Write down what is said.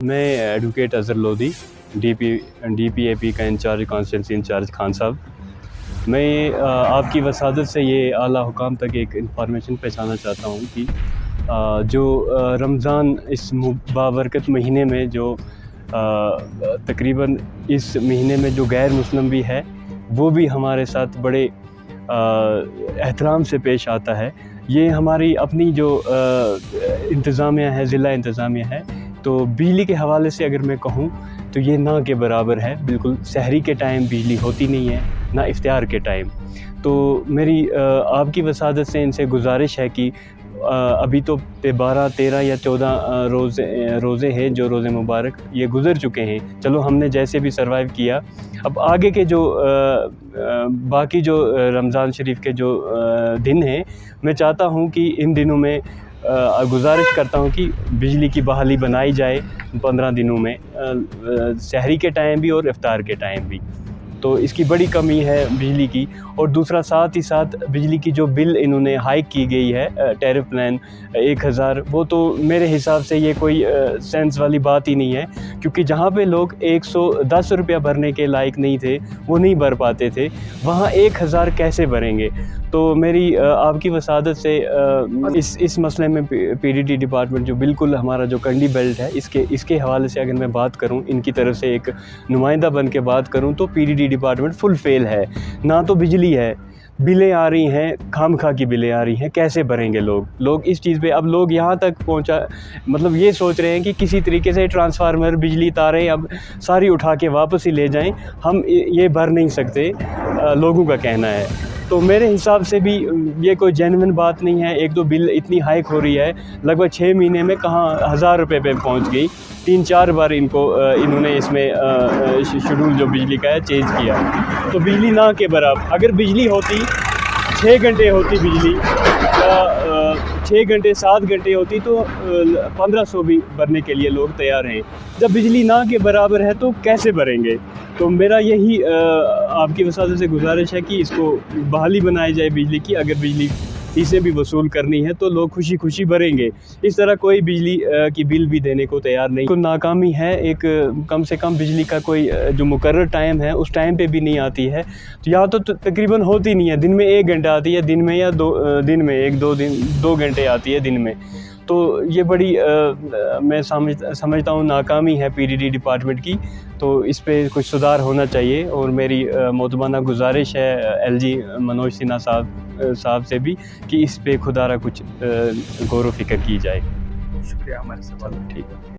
मैं advocate Azhar Lodhi DPAP का in charge constituency in charge Khan साहब। मैं आपकी वसादत से ये आला हुकाम तक एक इंफॉर्मेशन पहुँचाना चाहता हूँ कि जो रमज़ान इस बाबरकत महीने में जो तकरीबन इस महीने में जो गैर मुस्लिम भी है वो भी हमारे साथ बड़े एहतराम से पेश आता है। ये हमारी अपनी जो इंतज़ामिया है, ज़िला इंतज़ामिया है, तो बिजली के हवाले से अगर मैं कहूँ तो ये ना के बराबर है। बिल्कुल सहरी के टाइम बिजली होती नहीं है, ना इफ्तार के टाइम। तो मेरी आपकी वसादत से इनसे गुजारिश है कि अभी तो 12, 13 या 14 रोज़े हैं, जो रोज़े मुबारक ये गुज़र चुके हैं। चलो हमने जैसे भी सर्वाइव किया। अब आगे के जो बाकी जो रमज़ान शरीफ के जो दिन हैं, मैं चाहता हूँ कि इन दिनों में गुजारिश करता हूँ कि बिजली की बहाली बनाई जाए 15 दिनों में, सहरी के टाइम भी और इफ्तार के टाइम भी। तो इसकी बड़ी कमी है बिजली की। और दूसरा साथ ही साथ बिजली की जो बिल इन्होंने हाइक की गई है, टैरिफ प्लान 1000, वो तो मेरे हिसाब से ये कोई सेंस वाली बात ही नहीं है, क्योंकि जहाँ पे लोग 110 रुपया भरने के लायक नहीं थे, वो नहीं भर पाते थे, वहाँ 1000 कैसे भरेंगे। तो मेरी आपकी वसादत से इस मसले में पीडीडी डिपार्टमेंट जो बिल्कुल हमारा जो कंडी बेल्ट है, इसके हवाले से अगर मैं बात करूं, इनकी तरफ से एक नुमाइंदा बन के बात करूं, तो पीडीडी डिपार्टमेंट फुल फेल है। ना तो बिजली है, बिलें आ रही हैं, खामखा की बिलें आ रही हैं, कैसे भरेंगे लोग इस चीज़ पे। अब लोग यहाँ तक पहुँचा, मतलब ये सोच रहे हैं कि किसी तरीके से ट्रांसफार्मर, बिजली तारें अब सारी उठा के वापस ही ले जाएं, हम ये भर नहीं सकते, लोगों का कहना है। तो मेरे हिसाब से भी ये कोई जेन्युइन बात नहीं है। एक तो बिल इतनी हाइक हो रही है, लगभग 6 महीने में कहाँ 1000 रुपये पे पहुँच गई। 3-4 बार इन्होंने इसमें शेड्यूल जो बिजली का है चेंज किया। तो बिजली ना के बराबर। अगर बिजली होती 6 घंटे होती बिजली, या 6 घंटे 7 घंटे होती, तो 1500 भी भरने के लिए लोग तैयार हैं। जब बिजली ना के बराबर है तो कैसे भरेंगे। तो मेरा यही आपकी वसादत से गुजारिश है कि इसको बहाली बनाई जाए बिजली की। अगर बिजली इसे भी वसूल करनी है तो लोग खुशी खुशी भरेंगे। इस तरह कोई बिजली की बिल भी देने को तैयार नहीं। तो नाकामी है। एक कम से कम बिजली का कोई जो मुकर्रर टाइम है उस टाइम पे भी नहीं आती है। तो यहाँ तो तकरीबन होती नहीं है। दिन में 1 घंटा आती है, दिन में या 2 घंटे आती है दिन में। तो ये बड़ी मैं समझता हूँ नाकामी है पीडीडी डिपार्टमेंट की। तो इस पे कुछ सुधार होना चाहिए। और मेरी मोतबाना गुजारिश है एलजी मनोज सिन्हा साहब से भी कि इस पे खुदारा कुछ गौर व फिक्र की जाए। शुक्रिया हमारे सवाल। ठीक है।